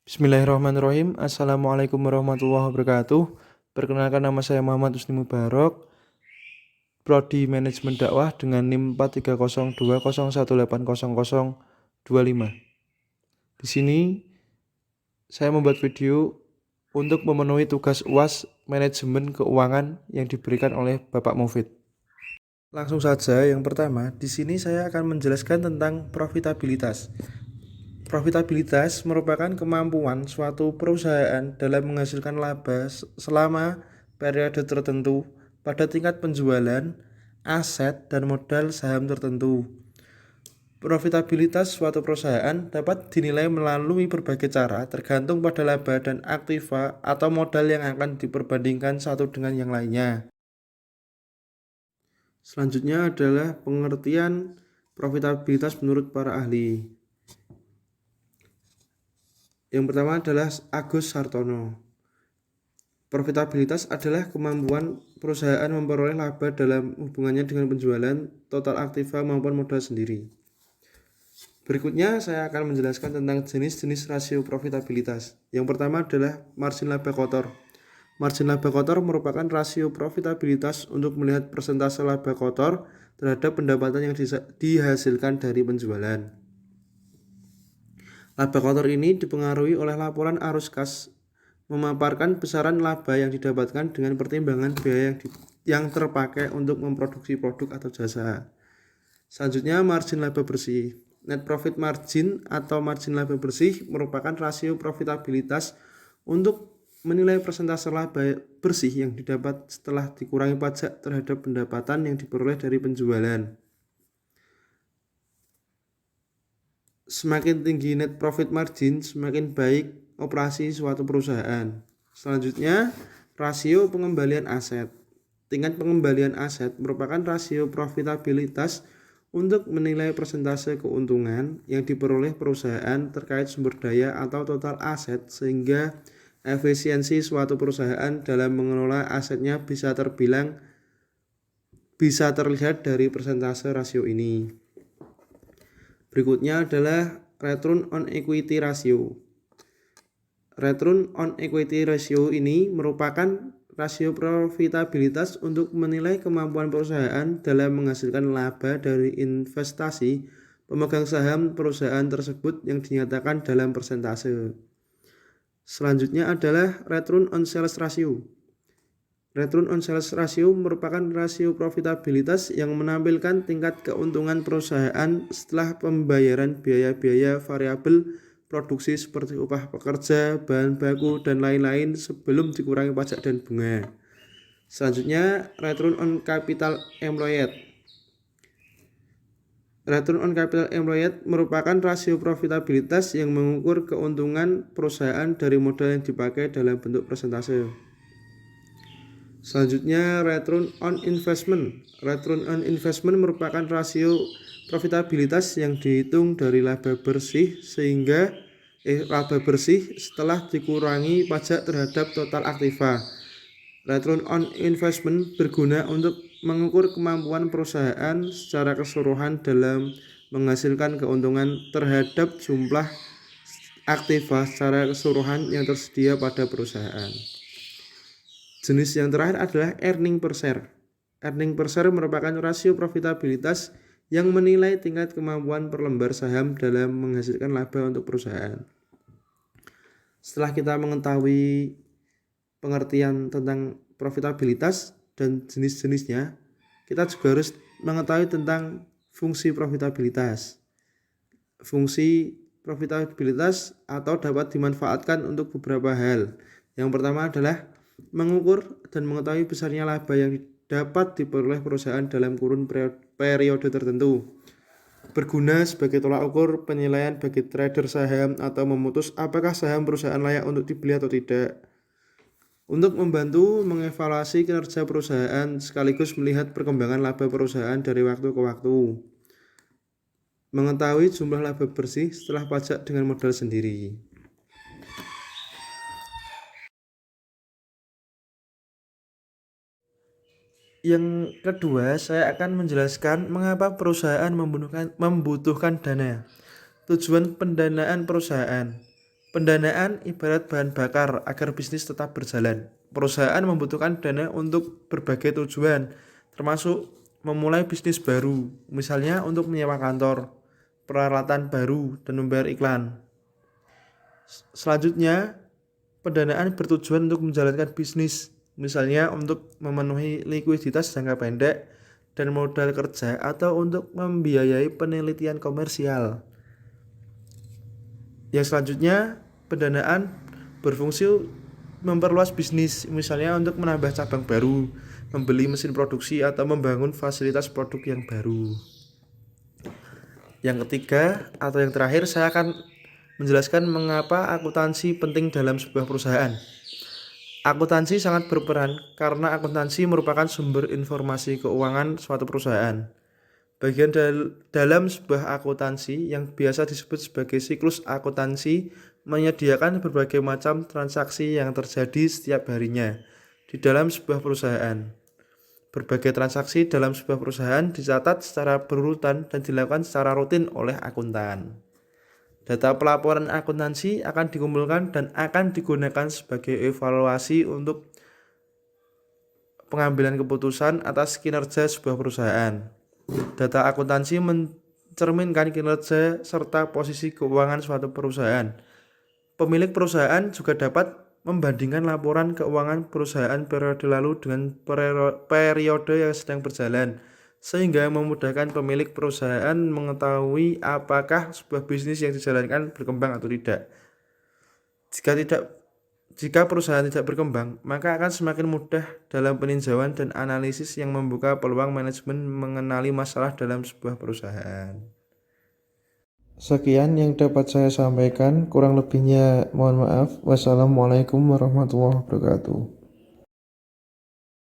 Bismillahirrahmanirrahim. Assalamualaikum warahmatullahi wabarakatuh. Perkenalkan, nama saya Muhammad Husni Mubarok, Prodi Manajemen Dakwah dengan NIM 430201800025. Di sini saya membuat video untuk memenuhi tugas UAS Manajemen Keuangan yang diberikan oleh Bapak Mufid. Langsung saja, yang pertama, di sini saya akan menjelaskan tentang profitabilitas. Profitabilitas merupakan kemampuan suatu perusahaan dalam menghasilkan laba selama periode tertentu pada tingkat penjualan, aset, dan modal saham tertentu. Profitabilitas suatu perusahaan dapat dinilai melalui berbagai cara tergantung pada laba dan aktiva atau modal yang akan diperbandingkan satu dengan yang lainnya. Selanjutnya adalah pengertian profitabilitas menurut para ahli. Yang pertama adalah Agus Sartono. Profitabilitas adalah kemampuan perusahaan memperoleh laba dalam hubungannya dengan penjualan, total aktiva maupun modal sendiri. Berikutnya saya akan menjelaskan tentang jenis-jenis rasio profitabilitas. Yang pertama adalah margin laba kotor. Margin laba kotor merupakan rasio profitabilitas untuk melihat persentase laba kotor terhadap pendapatan yang dihasilkan dari penjualan. Laba kotor ini dipengaruhi oleh laporan arus kas, memaparkan besaran laba yang didapatkan dengan pertimbangan biaya yang terpakai untuk memproduksi produk atau jasa. Selanjutnya, margin laba bersih. Net profit margin atau margin laba bersih merupakan rasio profitabilitas untuk menilai persentase laba bersih yang didapat setelah dikurangi pajak terhadap pendapatan yang diperoleh dari penjualan. Semakin tinggi net profit margin, semakin baik operasi suatu perusahaan. Selanjutnya, rasio pengembalian aset. Tingkat pengembalian aset merupakan rasio profitabilitas untuk menilai persentase keuntungan yang diperoleh perusahaan terkait sumber daya atau total aset, sehingga efisiensi suatu perusahaan dalam mengelola asetnya bisa terlihat dari persentase rasio ini. Berikutnya adalah return on equity ratio. Return on equity ratio ini merupakan rasio profitabilitas untuk menilai kemampuan perusahaan dalam menghasilkan laba dari investasi pemegang saham perusahaan tersebut yang dinyatakan dalam persentase. Selanjutnya adalah return on sales ratio. Return on sales ratio merupakan rasio profitabilitas yang menampilkan tingkat keuntungan perusahaan setelah pembayaran biaya-biaya variabel produksi seperti upah pekerja, bahan baku, dan lain-lain sebelum dikurangi pajak dan bunga. Selanjutnya, return on capital employed. Return on capital employed merupakan rasio profitabilitas yang mengukur keuntungan perusahaan dari modal yang dipakai dalam bentuk persentase. Selanjutnya, return on investment. Return on investment merupakan rasio profitabilitas yang dihitung dari laba bersih setelah dikurangi pajak terhadap total aktiva. Return on investment berguna untuk mengukur kemampuan perusahaan secara keseluruhan dalam menghasilkan keuntungan terhadap jumlah aktiva secara keseluruhan yang tersedia pada perusahaan. Jenis yang terakhir adalah earning per share. Earning per share merupakan rasio profitabilitas yang menilai tingkat kemampuan per lembar saham dalam menghasilkan laba untuk perusahaan. Setelah kita mengetahui pengertian tentang profitabilitas dan jenis-jenisnya, kita juga harus mengetahui tentang fungsi profitabilitas. Fungsi profitabilitas atau dapat dimanfaatkan untuk beberapa hal. Yang pertama adalah mengukur dan mengetahui besarnya laba yang dapat diperoleh perusahaan dalam kurun periode tertentu. Berguna sebagai tolak ukur penilaian bagi trader saham atau memutus apakah saham perusahaan layak untuk dibeli atau tidak. Untuk membantu mengevaluasi kinerja perusahaan sekaligus melihat perkembangan laba perusahaan dari waktu ke waktu. Mengetahui jumlah laba bersih setelah pajak dengan modal sendiri. Yang kedua, saya akan menjelaskan mengapa perusahaan membutuhkan dana. Tujuan pendanaan perusahaan. Pendanaan ibarat bahan bakar agar bisnis tetap berjalan. Perusahaan membutuhkan dana untuk berbagai tujuan, termasuk memulai bisnis baru, misalnya untuk menyewa kantor, peralatan baru, dan membayar iklan. Selanjutnya, pendanaan bertujuan untuk menjalankan bisnis, misalnya untuk memenuhi likuiditas jangka pendek dan modal kerja atau untuk membiayai penelitian komersial. Yang selanjutnya, pendanaan berfungsi memperluas bisnis, misalnya untuk menambah cabang baru, membeli mesin produksi, atau membangun fasilitas produk yang baru. Yang ketiga atau yang terakhir, saya akan menjelaskan mengapa akuntansi penting dalam sebuah perusahaan. Akuntansi sangat berperan karena akuntansi merupakan sumber informasi keuangan suatu perusahaan. Bagian dalam sebuah akuntansi yang biasa disebut sebagai siklus akuntansi menyediakan berbagai macam transaksi yang terjadi setiap harinya di dalam sebuah perusahaan. Berbagai transaksi dalam sebuah perusahaan dicatat secara berurutan dan dilakukan secara rutin oleh akuntan. Data pelaporan akuntansi akan dikumpulkan dan akan digunakan sebagai evaluasi untuk pengambilan keputusan atas kinerja sebuah perusahaan. Data akuntansi mencerminkan kinerja serta posisi keuangan suatu perusahaan. Pemilik perusahaan juga dapat membandingkan laporan keuangan perusahaan periode lalu dengan periode yang sedang berjalan, sehingga memudahkan pemilik perusahaan mengetahui apakah sebuah bisnis yang dijalankan berkembang atau tidak. Jika perusahaan tidak berkembang, maka akan semakin mudah dalam peninjauan dan analisis yang membuka peluang manajemen mengenali masalah dalam sebuah perusahaan. Sekian yang dapat saya sampaikan, kurang lebihnya mohon maaf. Wassalamualaikum warahmatullahi wabarakatuh.